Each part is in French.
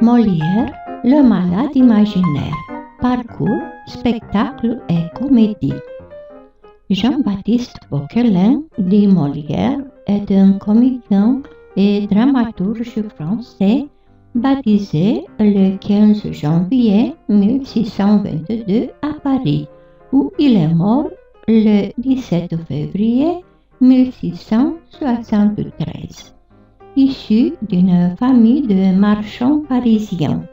Molière, le malade imaginaire. Parcours, spectacle et comédie. Jean-Baptiste Poquelin, dit Molière, est un comédien et dramaturge français baptisé le 15 janvier 1622 à Paris, où il est mort le 17 février 1673. Issu d'une famille de marchands parisiens,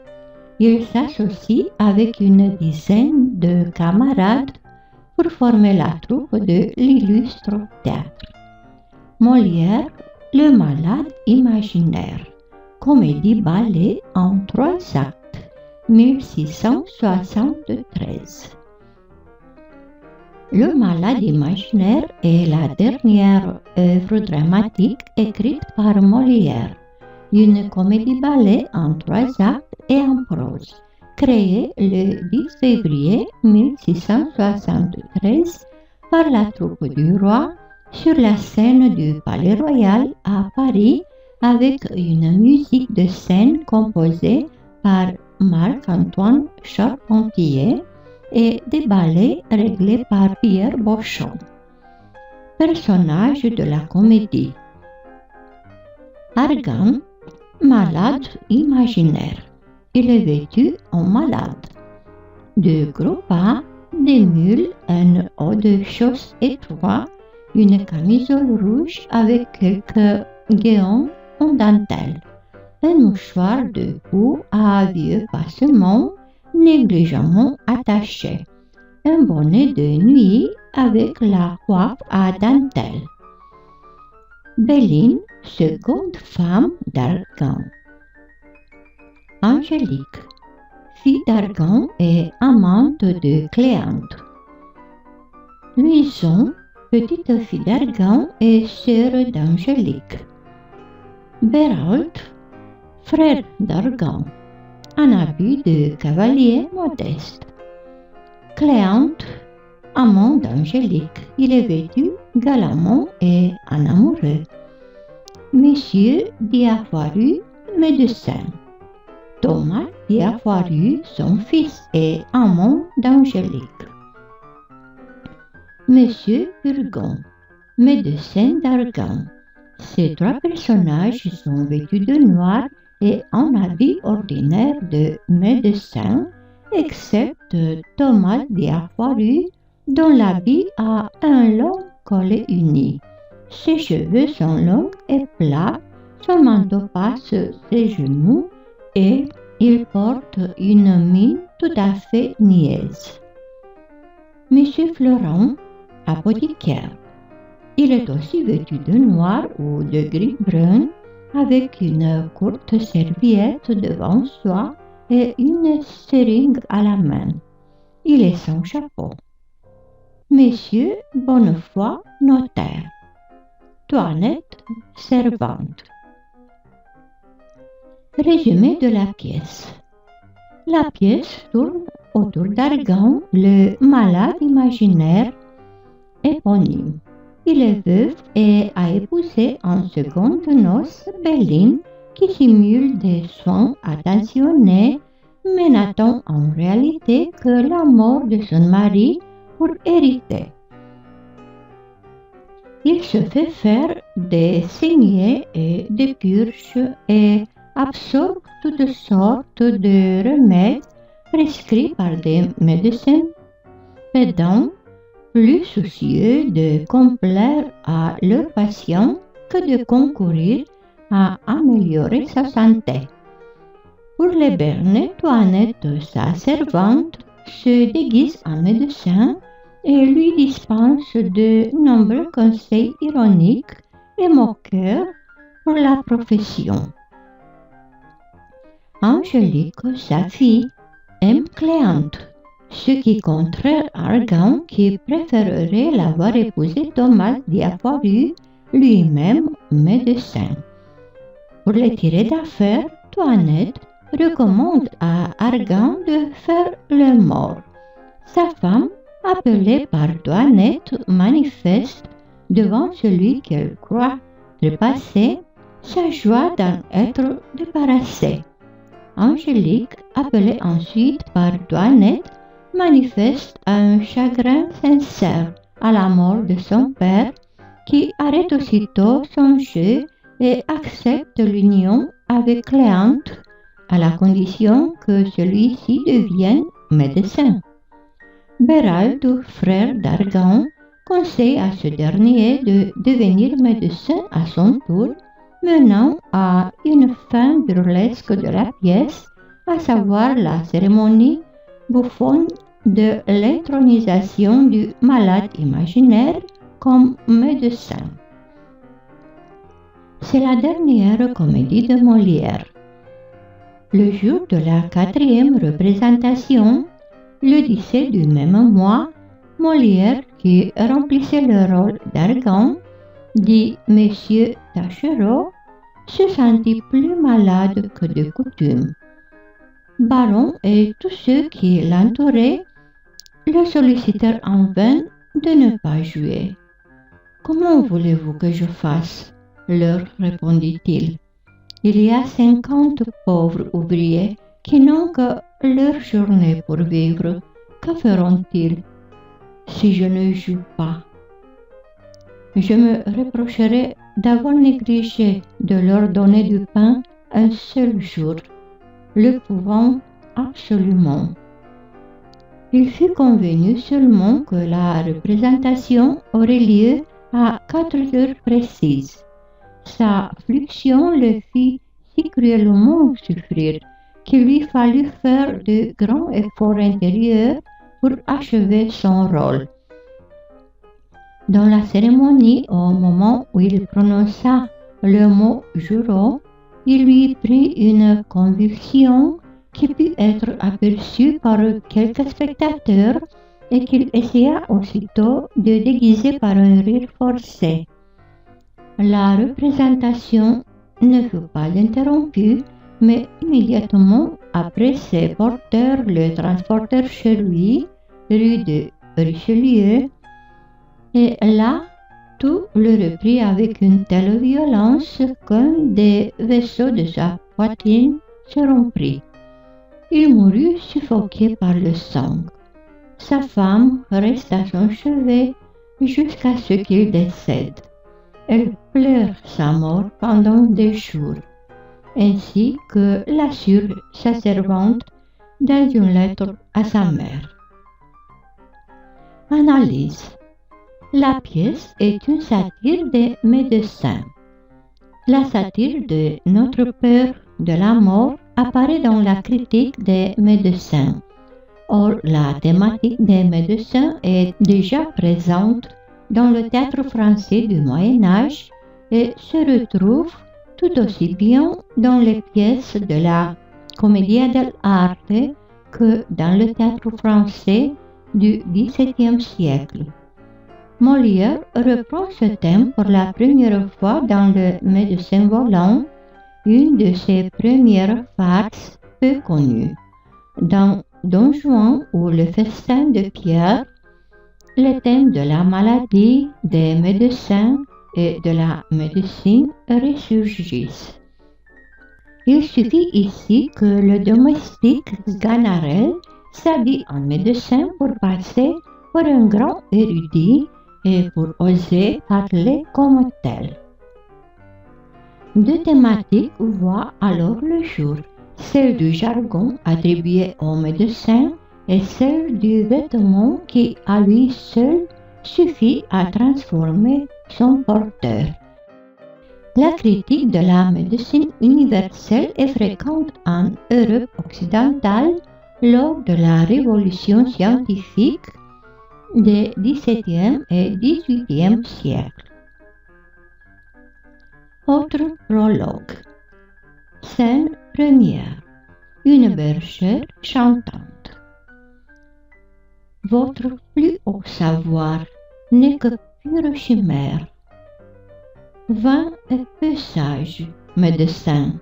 il s'associe avec une dizaine de camarades pour former la troupe de l'illustre théâtre. Molière, le malade imaginaire, comédie-ballet en 3 actes, 1673. Le malade imaginaire est la dernière œuvre dramatique écrite par Molière, une comédie-ballet en 3 actes et en prose, créée le 10 février 1673 par la troupe du roi sur la scène du Palais Royal à Paris avec une musique de scène composée par Marc-Antoine Charpentier et des ballets réglés par Pierre Beauchamp. Personnage de la comédie. Argan, malade imaginaire. Il est vêtu en malade. De gros pas, des mules, un haut de chausses étroit, une camisole rouge avec quelques guéons en dentelle, un mouchoir de cou à vieux passement négligemment attaché, un bonnet de nuit avec la coiffe à dentelle. Béline, seconde femme d'Argan. Angélique, fille d'Argan et amante de Cléante. Louison, petite fille d'Argan et sœur d'Angélique. Bérault, frère d'Argan, un habit de cavalier modeste. Cléante, amant d'Angélique, il est vêtu galamment et en amoureux. Monsieur Diafoirus, médecin. Thomas Diafoirus, son fils et amant d'Angélique. Monsieur Burgon, médecin d'Argan. Ces 3 personnages sont vêtus de noir et en habit ordinaire de médecin, excepte Thomas Diafoirus, dont l'habit a un long collet uni. Ses cheveux sont longs et plats, son manteau passe ses genoux et il porte une mine tout à fait niaise. Monsieur Florent, apothicaire. Il est aussi vêtu de noir ou de gris brun, avec une courte serviette devant soi et une seringue à la main. Il est sans chapeau. Monsieur Bonnefoy, notaire. Toinette, servante. Résumé de la pièce. La pièce tourne autour d'Argan, le malade imaginaire éponyme. Il est veuf et a épousé en seconde noces Béline, qui simule des soins attentionnés, mais n'attend en réalité que la mort de son mari pour hériter. Il se fait faire des saignées et des purges et absorbe toutes sortes de remèdes prescrits par des médecins pédants, plus soucieux de complaire à leurs patients que de concourir à améliorer sa santé. Pour les berner, Toinette, sa servante, se déguise en médecin et lui dispense de nombreux conseils ironiques et moqueurs pour la profession. Angélique, sa fille, aime Cléante, ce qui contraire Argan qui préférerait l'avoir épousé Thomas Diafoirus, lui-même médecin. Pour les tirer d'affaire, Toinette recommande à Argan de faire le mort. Sa femme, appelée par Toinette, manifeste devant celui qu'elle croit trépasser sa joie d'en être débarrassée. Angélique, appelée ensuite par Toinette, manifeste un chagrin sincère à la mort de son père, qui arrête aussitôt son jeu et accepte l'union avec Cléante, à la condition que celui-ci devienne médecin. Béralde, frère d'Argan, conseille à ce dernier de devenir médecin à son tour, menant à une fin burlesque de la pièce, à savoir la cérémonie bouffonne de l'intronisation du malade imaginaire comme médecin. C'est la dernière comédie de Molière. Le jour de la 4e représentation, le 17 du même mois, Molière, qui remplissait le rôle d'Argan, dit Monsieur Taschereau, se sentit plus malade que de coutume. Baron et tous ceux qui l'entouraient le sollicitèrent en vain de ne pas jouer. « Comment voulez-vous que je fasse ?» leur répondit-il. « Il y a 50 pauvres ouvriers qui n'ont que leur journée pour vivre. Que feront-ils si je ne joue pas? Je me reprocherai d'avoir négligé de leur donner du pain un seul jour, le pouvant absolument. » Il fut convenu seulement que la représentation aurait lieu à 4 heures précises. Sa fluxion le fit si cruellement souffrir qu'il lui fallut faire de grands efforts intérieurs pour achever son rôle. Dans la cérémonie, au moment où il prononça le mot « jurons », il lui prit une convulsion qui put être aperçue par quelques spectateurs et qu'il essaya aussitôt de déguiser par un rire forcé. La représentation ne fut pas interrompue, mais immédiatement après, ses porteurs le transportèrent chez lui, rue de Richelieu, et là, tout le reprit avec une telle violence qu'un des vaisseaux de sa poitrine se rompit. Il mourut suffoqué par le sang. Sa femme resta à son chevet jusqu'à ce qu'il décède. Elle pleure sa mort pendant des jours, ainsi que l'assure sa servante dans une lettre à sa mère. Analyse. La pièce est une satire des médecins. La satire de Notre Père de la mort apparaît dans la critique des médecins. Or, la thématique des médecins est déjà présente dans le théâtre français du Moyen Âge et se retrouve tout aussi bien dans les pièces de la Commedia dell'arte que dans le théâtre français du XVIIe siècle. Molière reprend ce thème pour la première fois dans Le Médecin volant, une de ses premières farces peu connues. Dans Don Juan ou Le Festin de Pierre, les thèmes de la maladie, des médecins et de la médecine ressurgissent. Il suffit ici que le domestique Sganarelle s'habille en médecin pour passer pour un grand érudit et pour oser parler comme tel. Deux thématiques voient alors le jour, celle du jargon attribué aux médecins et celle du vêtement qui à lui seul suffit à transformer son porteur. La critique de la médecine universelle est fréquente en Europe occidentale lors de la révolution scientifique des XVIIe et XVIIIe siècles. Autre prologue. Scène première. Une bergère chantante. Votre plus haut savoir n'est que pure chimère. Vain et peu sage, médecin,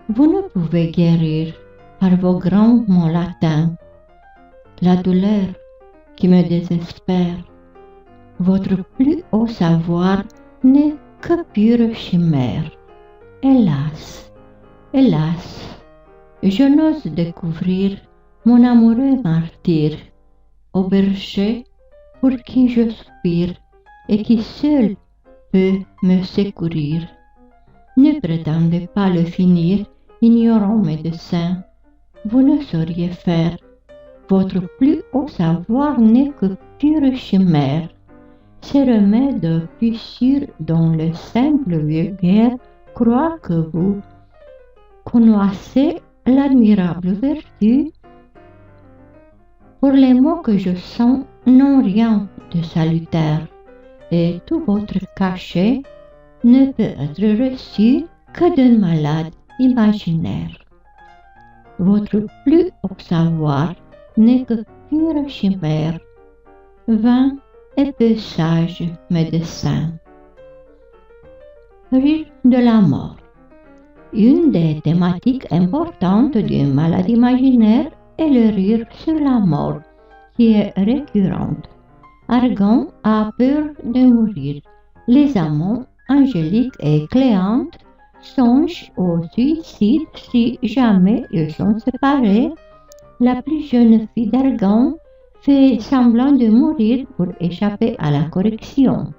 vous ne pouvez guérir par vos grands mots latins la douleur qui me désespère. Votre plus haut savoir n'est que pure chimère. Hélas, hélas, Je n'ose découvrir mon amoureux martyr, au berger pour qui je soupire et qui seul peut me secourir. Ne prétendez pas le finir, ignorant médecin. Vous ne sauriez faire. Votre plus haut savoir n'est que pure chimère. Ces remèdes plus sûrs dont le simple vulgaire croit que vous connoissez l'admirable vertu, pour les mots que je sens n'ont rien de salutaire, et tout votre cachet ne peut être reçu que d'un malade imaginaire. Votre plus haut savoir n'est que pure chimère, vain et peu sage médecin. Rire de la mort. Une des thématiques importantes d'une maladie imaginaire est le rire sur la mort, qui est récurrente. Argan a peur de mourir. Les amants, Angélique et Cléante, songent au suicide si jamais ils sont séparés. La plus jeune fille d'Argan fait semblant de mourir pour échapper à la correction.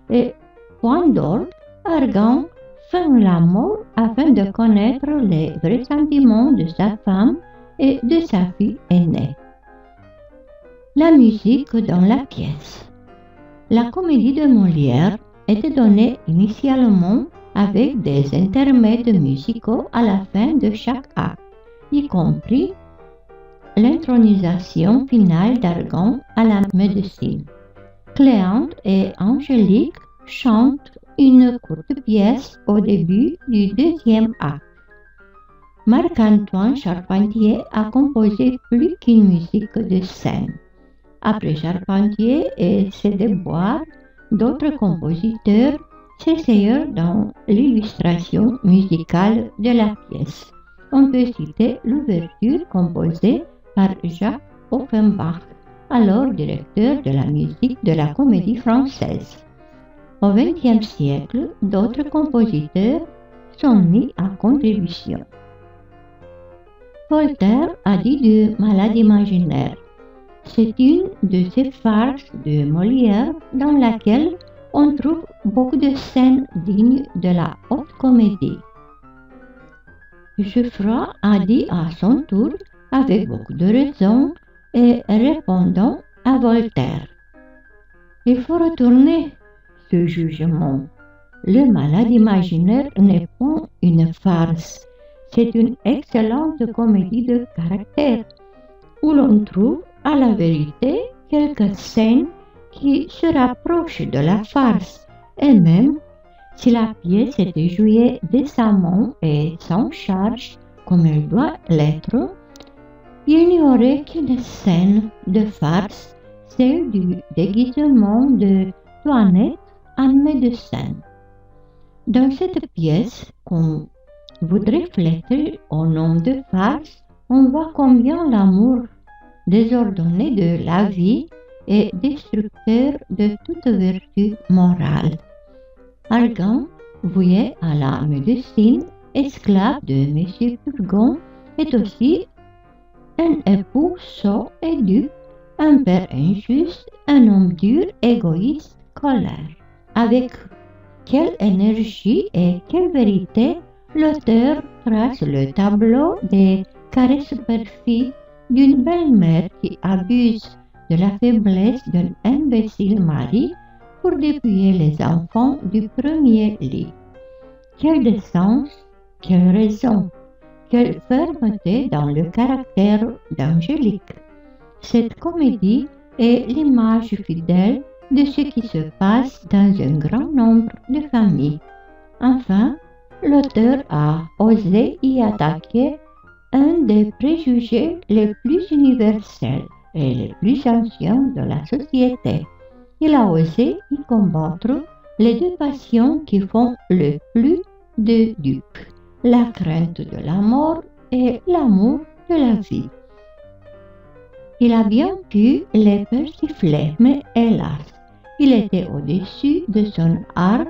Et point d'orgue, Argan feint la mort afin de connaître les vrais sentiments de sa femme et de sa fille aînée. La musique dans la pièce. La comédie de Molière était donnée initialement avec des intermèdes musicaux à la fin de chaque acte, y compris l'intronisation finale d'Argan à la médecine. Cléante et Angélique chantent une courte pièce au début du deuxième acte. Marc-Antoine Charpentier a composé plus qu'une musique de scène. Après Charpentier et ses déboires, d'autres compositeurs s'essayèrent dans l'illustration musicale de la pièce. On peut citer l'ouverture composée par Jacques Offenbach, alors directeur de la musique de la Comédie Française. Au XXe siècle, d'autres compositeurs sont mis à contribution. Voltaire a dit de Malade imaginaire. C'est une de ces farces de Molière dans laquelle on trouve beaucoup de scènes dignes de la haute comédie. Geoffroy a dit à son tour, avec beaucoup de raison, et répondant à Voltaire. Il faut retourner ce jugement. Le Malade imaginaire n'est pas une farce, c'est une excellente comédie de caractère, où l'on trouve à la vérité quelques scènes qui se rapprochent de la farce, et même si la pièce était jouée décemment et sans charge, comme elle doit l'être, il n'y aurait qu'une scène de farce, celle du déguisement de Toinette en médecin. Dans cette pièce, qu'on voudrait fléter au nom de farce, on voit combien l'amour désordonné de la vie est destructeur de toute vertu morale. Argan, voué à la médecine, esclave de M. Purgon, est aussi un époux sot et dupe, un père injuste, un homme dur, égoïste, colère. Avec quelle énergie et quelle vérité l'auteur trace le tableau des caresses perfides d'une belle-mère qui abuse de la faiblesse d'un imbécile mari pour dépouiller les enfants du premier lit. Quelle décence, quelle raison, quelle fermeté dans le caractère d'Angélique. Cette comédie est l'image fidèle de ce qui se passe dans un grand nombre de familles. Enfin, l'auteur a osé y attaquer un des préjugés les plus universels et les plus anciens de la société. Il a osé y combattre les deux passions qui font le plus de dupes, la crainte de la mort et l'amour de la vie. Il a bien pu les persifler, mais hélas, il était au-dessus de son art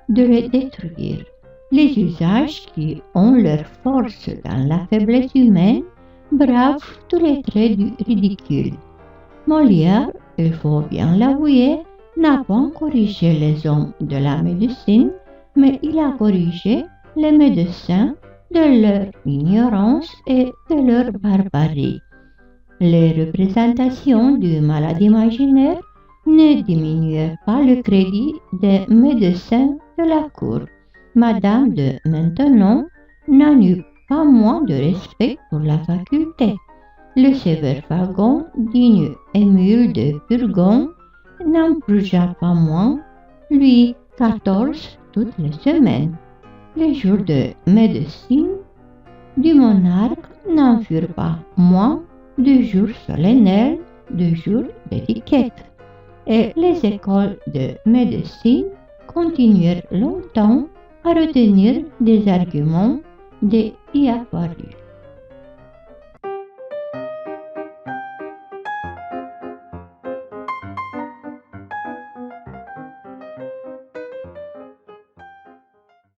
de les détruire. Les usages qui ont leur force dans la faiblesse humaine bravent tous les traits du ridicule. Molière, il faut bien l'avouer, n'a pas corrigé les hommes de la médecine, mais il a corrigé les médecins de leur ignorance et de leur barbarie. Les représentations du malade imaginaire ne diminuaient pas le crédit des médecins de la cour. Madame de Maintenon n'en eut pas moins de respect pour la faculté. Le sévère Fagon, digne Émile de Burgon, n'en bougea pas moins, Louis XIV toutes les semaines. Les jours de médecine du monarque n'en furent pas moins de jours solennels, de jours d'étiquette. Et les écoles de médecine continuèrent longtemps à retenir des arguments des y apparus.